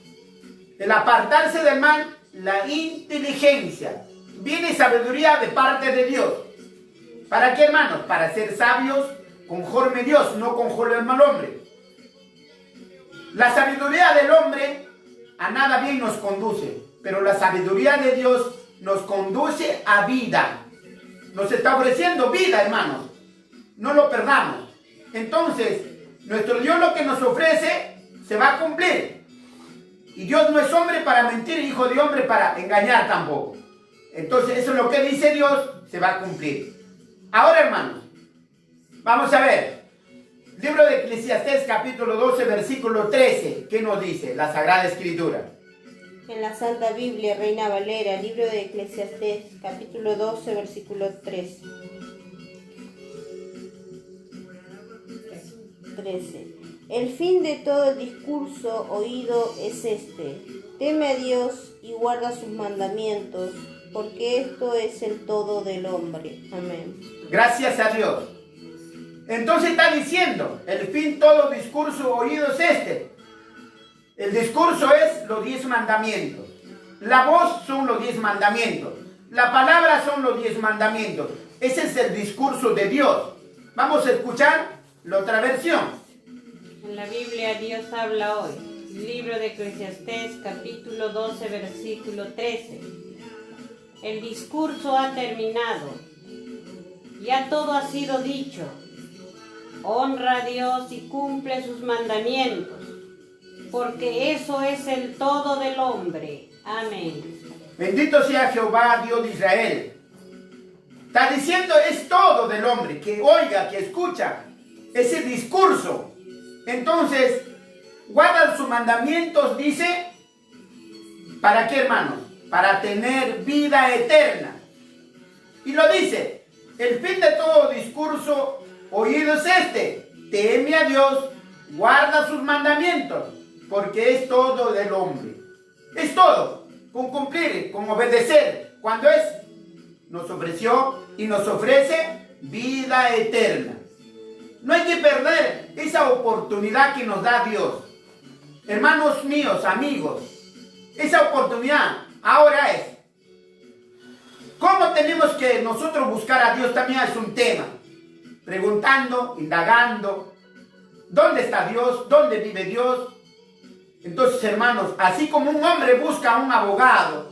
El apartarse del mal, la inteligencia. Viene sabiduría de parte de Dios. ¿Para qué, hermanos? Para ser sabios conforme Dios, no conforme el mal hombre. La sabiduría del hombre a nada bien nos conduce, pero la sabiduría de Dios nos conduce a vida. Nos está ofreciendo vida, hermanos. No lo perdamos. Entonces, nuestro Dios lo que nos ofrece se va a cumplir. Y Dios no es hombre para mentir, hijo de hombre para engañar tampoco. Entonces, eso es lo que dice Dios, se va a cumplir. Ahora, hermanos, vamos a ver. Libro de Eclesiastés, capítulo 12, versículo 13. ¿Qué nos dice la Sagrada Escritura? En la Santa Biblia, Reina Valera, libro de Eclesiastés, capítulo 12, versículo 13. 13. El fin de todo el discurso oído es este: teme a Dios y guarda sus mandamientos, porque esto es el todo del hombre. Amén. Gracias a Dios. Entonces está diciendo, el fin todo discurso oído es este. El discurso es los 10 mandamientos. La voz son los 10 mandamientos. La palabra son los 10 mandamientos. Ese es el discurso de Dios. Vamos a escuchar la otra versión. En la Biblia Dios habla hoy, libro de Eclesiastés, capítulo 12, versículo 13. El discurso ha terminado, ya todo ha sido dicho. Honra a Dios y cumple sus mandamientos, porque eso es el todo del hombre. Amén. Bendito sea Jehová, Dios de Israel. Está diciendo, es todo del hombre, que oiga, que escucha ese discurso. Entonces, guardan sus mandamientos, dice, ¿para qué, hermanos? para tener vida eterna. Y lo dice, el fin de todo discurso oído es este: teme a Dios, guarda sus mandamientos, porque es todo del hombre. Es todo, con cumplir, con obedecer. Cuando nos ofreció y nos ofrece vida eterna. No hay que perder esa oportunidad que nos da Dios. Hermanos míos, amigos, esa oportunidad ahora es. ¿Cómo tenemos que nosotros buscar a Dios? También es un tema. Preguntando, indagando, ¿dónde está Dios? ¿Dónde vive Dios? Entonces, hermanos, así como un hombre busca a un abogado,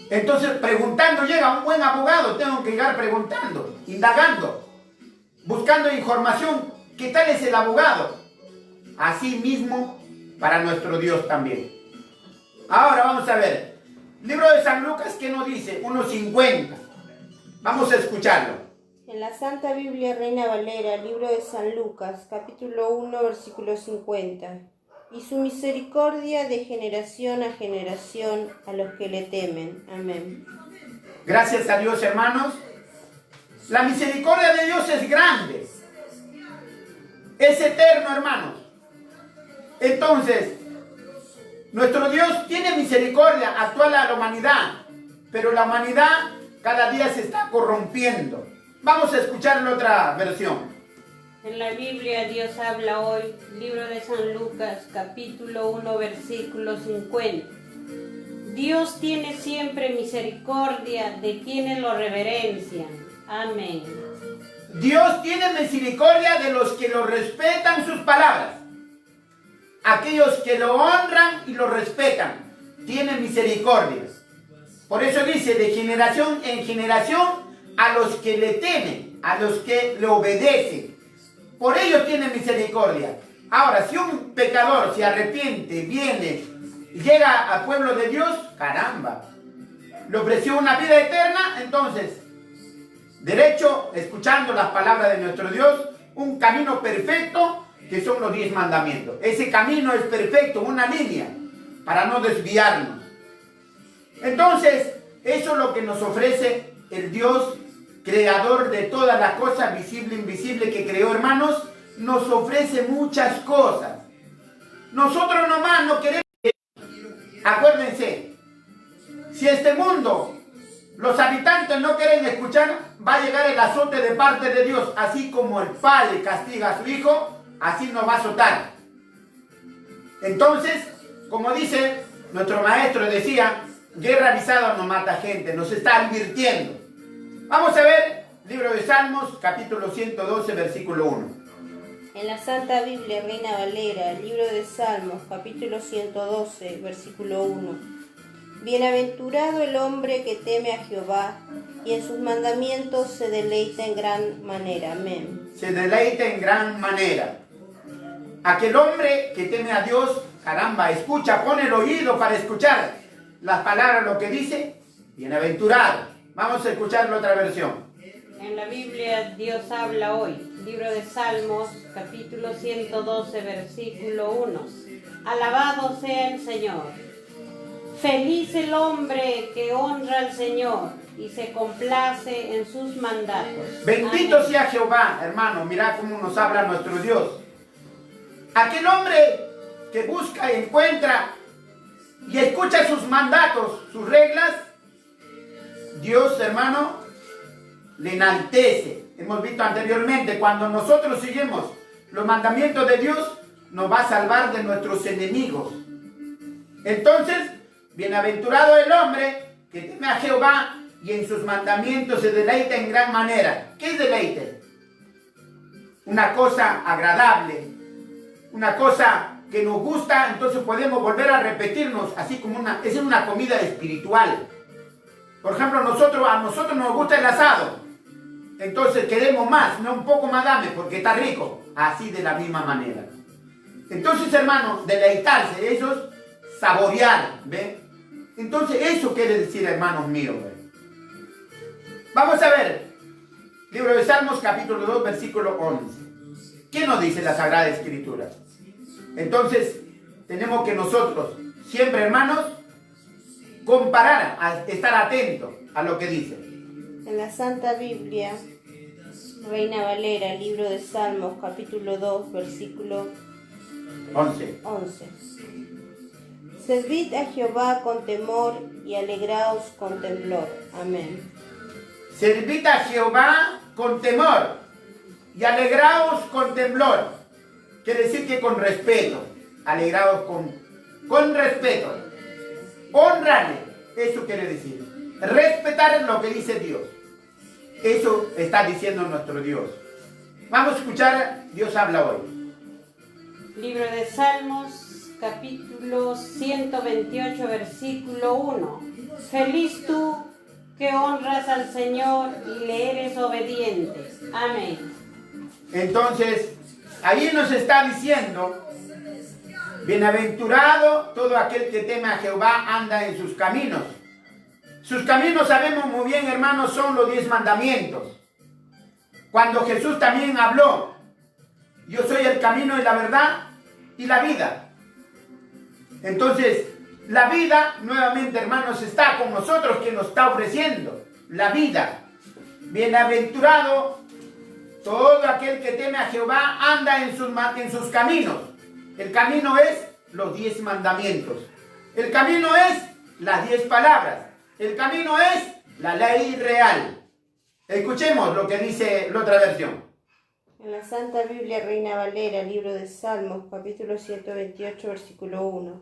entonces preguntando llega un buen abogado, tengo que llegar preguntando, indagando, buscando información. ¿Qué tal es el abogado? Así mismo para nuestro Dios también. Ahora vamos a ver. Libro de San Lucas, ¿qué nos dice? 1:50. Vamos a escucharlo. En la Santa Biblia Reina Valera, libro de San Lucas, capítulo 1, versículo 50. Y su misericordia de generación a generación a los que le temen. Amén. Gracias a Dios, hermanos. La misericordia de Dios es grande. Es eterno, hermanos. Entonces, nuestro Dios tiene misericordia actual a la humanidad, pero la humanidad cada día se está corrompiendo. Vamos a escuchar la otra versión. En la Biblia Dios habla hoy, libro de San Lucas, capítulo 1, versículo 50. Dios tiene siempre misericordia de quienes lo reverencian. Amén. Dios tiene misericordia de los que lo respetan sus palabras. Aquellos que lo honran y lo respetan, tienen misericordia. Por eso dice, de generación en generación, a los que le temen, a los que le obedecen. Por ellos tiene misericordia. Ahora, si un pecador se arrepiente, viene, llega al pueblo de Dios, caramba, le ofreció una vida eterna, entonces, derecho, escuchando las palabras de nuestro Dios, un camino perfecto, que son los 10 mandamientos. Ese camino es perfecto, una línea, para no desviarnos. Entonces, eso es lo que nos ofrece el Dios, creador de todas las cosas, visible e invisible, que creó, hermanos. Nos ofrece muchas cosas. Nosotros nomás no queremos. Acuérdense, si este mundo, los habitantes no quieren escuchar, va a llegar el azote de parte de Dios. Así como el padre castiga a su hijo, así nos va a azotar. Entonces, como dice nuestro maestro, decía, guerra avisada no mata gente, nos está advirtiendo. Vamos a ver, libro de Salmos, capítulo 112, versículo 1. En la Santa Biblia Reina Valera, libro de Salmos, capítulo 112, versículo 1. Bienaventurado el hombre que teme a Jehová, y en sus mandamientos se deleita en gran manera. Amén. Se deleita en gran manera. Aquel hombre que teme a Dios, caramba, escucha, pone el oído para escuchar las palabras, lo que dice, bienaventurado. Vamos a escuchar la otra versión. En la Biblia Dios habla hoy, libro de Salmos, capítulo 112, versículo 1. Alabado sea el Señor. Feliz el hombre que honra al Señor y se complace en sus mandatos. Bendito Amén. sea Jehová, hermano. Mirá cómo nos habla nuestro Dios. Aquel hombre que busca y encuentra y escucha sus mandatos, sus reglas, Dios, hermano, le enaltece. Hemos visto anteriormente, cuando nosotros seguimos los mandamientos de Dios, nos va a salvar de nuestros enemigos. Entonces, bienaventurado el hombre que teme a Jehová y en sus mandamientos se deleita en gran manera. ¿Qué es deleite? Una cosa agradable, una cosa que nos gusta, entonces podemos volver a repetirnos, así como es una comida espiritual. Por ejemplo, a nosotros nos gusta el asado, entonces queremos más, no un poco más dame, porque está rico, así de la misma manera. Entonces, hermanos, deleitarse, eso es saborear, ¿ve? Entonces, eso quiere decir, hermanos míos, ¿ve? Vamos a ver, libro de Salmos, capítulo 2, versículo 11. ¿Qué nos dice la Sagrada Escritura? Entonces, tenemos que nosotros, siempre, hermanos, comparar, a estar atento a lo que dice. En la Santa Biblia, Reina Valera, libro de Salmos, capítulo 2, versículo 11. 11. Servid a Jehová con temor y alegraos con temblor. Amén. Servid a Jehová con temor y alegraos con temblor. Quiere decir que con respeto. Alegraos con respeto. Honrarle. Eso quiere decir. Respetar lo que dice Dios. Eso está diciendo nuestro Dios. Vamos a escuchar, Dios habla hoy. Libro de Salmos, capítulo 128, versículo 1. Feliz tú que honras al Señor y le eres obediente. Amén. Entonces, ahí nos está diciendo, bienaventurado todo aquel que teme a Jehová, anda en sus caminos. Sus caminos, sabemos muy bien, hermanos, son los 10 mandamientos. Cuando Jesús también habló, yo soy el camino y la verdad y la vida. Entonces, la vida, nuevamente, hermanos, está con nosotros, que nos está ofreciendo la vida. Bienaventurado todo aquel que teme a Jehová, anda en sus caminos. El camino es los 10 mandamientos. El camino es las 10 palabras. El camino es la ley real. Escuchemos lo que dice la otra versión. En la Santa Biblia, Reina Valera, libro de Salmos, capítulo 128, versículo 1.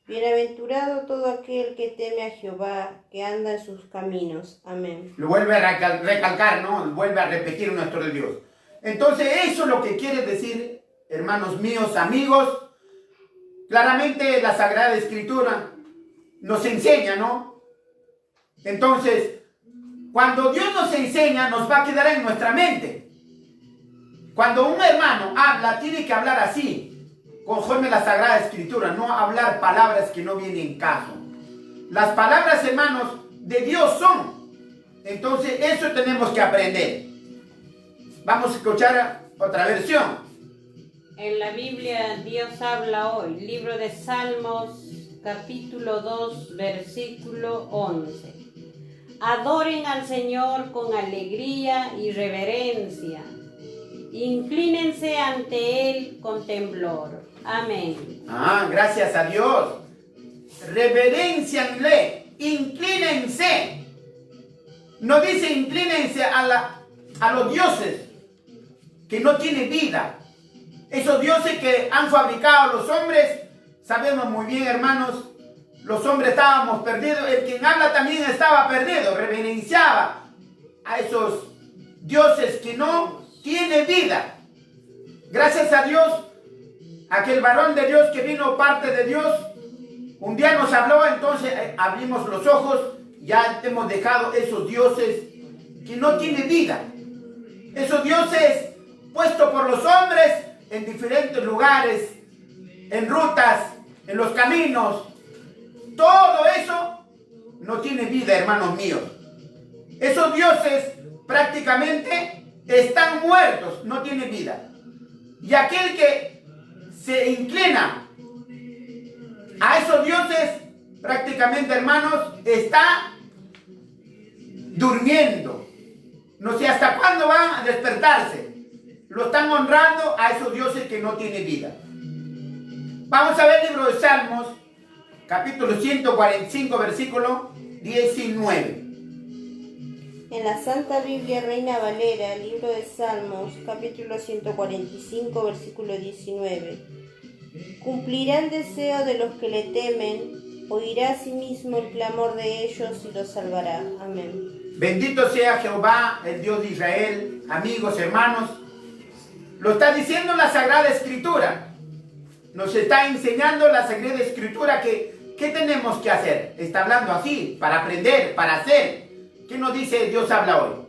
Bienaventurado todo aquel que teme a Jehová, que anda en sus caminos. Amén. Lo vuelve a recalcar, ¿no? Vuelve a repetir nuestro Dios. Entonces, eso es lo que quiere decir, hermanos míos, amigos. Claramente la Sagrada Escritura nos enseña, ¿no? Entonces, cuando Dios nos enseña, nos va a quedar en nuestra mente. Cuando un hermano habla, tiene que hablar así, conforme a la Sagrada Escritura, no hablar palabras que no vienen en caso. Las palabras, hermanos, de Dios son. Entonces, eso tenemos que aprender. Vamos a escuchar otra versión. En la Biblia Dios habla hoy, libro de Salmos, capítulo 2, versículo 11. Adoren al Señor con alegría y reverencia. Inclínense ante Él con temblor. Amén. Gracias a Dios. Reverencianle, inclínense. No dice inclínense a los dioses que no tienen vida. Esos dioses que han fabricado los hombres, sabemos muy bien, hermanos, los hombres estábamos perdidos. El quien habla también estaba perdido, reverenciaba a esos dioses que no tienen vida. Gracias a Dios, aquel varón de Dios que vino parte de Dios, un día nos habló, entonces abrimos los ojos, ya hemos dejado esos dioses que no tienen vida. Esos dioses puestos por los hombres en diferentes lugares, en rutas, en los caminos. Todo eso no tiene vida, hermanos míos. Esos dioses prácticamente están muertos, no tienen vida. Y aquel que se inclina a esos dioses, prácticamente, hermanos, está durmiendo. No sé hasta cuándo van a despertarse. Lo están honrando a esos dioses que no tienen vida. Vamos a ver el libro de Salmos, capítulo 145, versículo 19. En la Santa Biblia Reina Valera, libro de Salmos, capítulo 145, versículo 19. Cumplirá el deseo de los que le temen, oirá a sí mismo el clamor de ellos y los salvará. Amén. Bendito sea Jehová, el Dios de Israel. Amigos, hermanos, lo está diciendo la Sagrada Escritura. Nos está enseñando la Sagrada Escritura que ¿qué tenemos que hacer? Está hablando así, para aprender, para hacer. ¿Qué nos dice Dios habla hoy?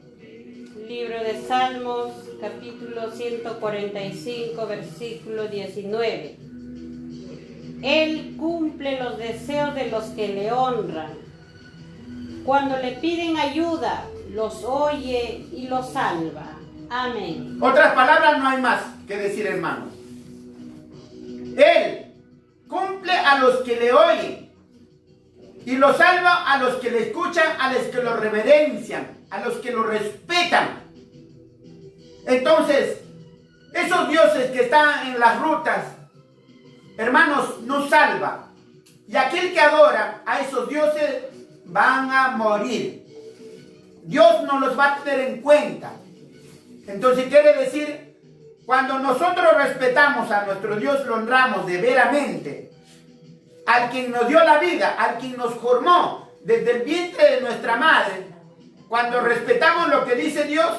Libro de Salmos, capítulo 145, versículo 19. Él cumple los deseos de los que le honran. Cuando le piden ayuda, los oye y los salva. Amén. Otras palabras no hay más que decir, hermanos. Él cumple a los que le oyen Y lo salva a los que le escuchan, a los que lo reverencian, a los que lo respetan. Entonces, esos dioses que están en las rutas, hermanos, no salva. Y aquel que adora a esos dioses van a morir. Dios no los va a tener en cuenta. Entonces quiere decir, cuando nosotros respetamos a nuestro Dios, lo honramos de veramente, al quien nos dio la vida, al quien nos formó desde el vientre de nuestra madre, cuando respetamos lo que dice Dios,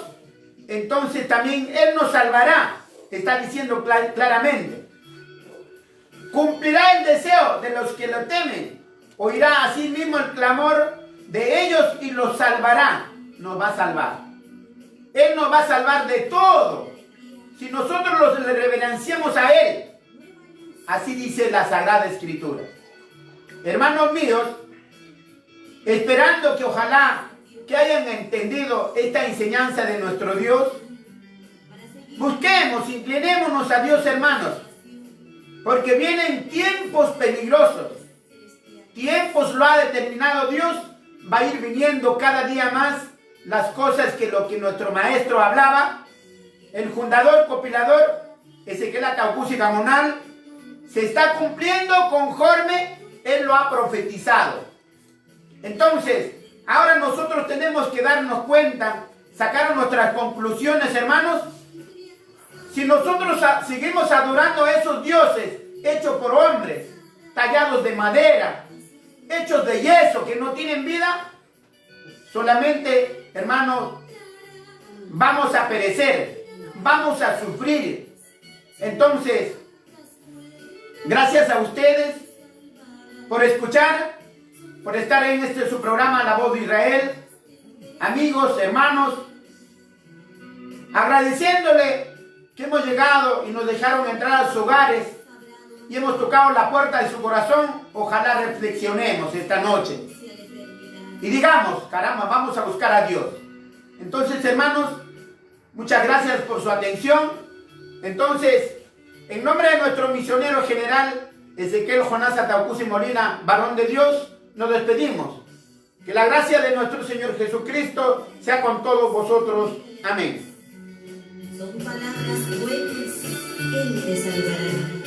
entonces también Él nos salvará. Está diciendo claramente. Cumplirá el deseo de los que lo temen. Oirá a sí mismo el clamor de ellos y los salvará. Nos va a salvar. Él nos va a salvar de todo. Si nosotros le reverenciamos a Él. Así dice la Sagrada Escritura. Hermanos míos, esperando que ojalá que hayan entendido esta enseñanza de nuestro Dios, busquemos, inclinémonos a Dios, hermanos, porque vienen tiempos peligrosos. Tiempos lo ha determinado Dios, va a ir viniendo cada día más las cosas que lo que nuestro maestro hablaba, el fundador, copilador, Ezequiel Ataucusi Gamonal, se está cumpliendo conforme Él lo ha profetizado. Entonces, ahora nosotros tenemos que darnos cuenta, sacar nuestras conclusiones, hermanos. Si nosotros seguimos adorando a esos dioses hechos por hombres, tallados de madera, hechos de yeso, que no tienen vida, solamente, hermanos, vamos a perecer, vamos a sufrir. Entonces, gracias a ustedes por escuchar, por estar en su programa La Voz de Israel. Amigos, hermanos, agradeciéndole que hemos llegado y nos dejaron entrar a sus hogares y hemos tocado la puerta de su corazón. Ojalá reflexionemos esta noche y digamos, caramba, vamos a buscar a Dios. Entonces, hermanos, muchas gracias por su atención. Entonces, en nombre de nuestro misionero general Ezequiel Jonás Ataucusi Molina, varón de Dios, nos despedimos. Que la gracia de nuestro Señor Jesucristo sea con todos vosotros. Amén. Son palabras buenas, Él te salvará.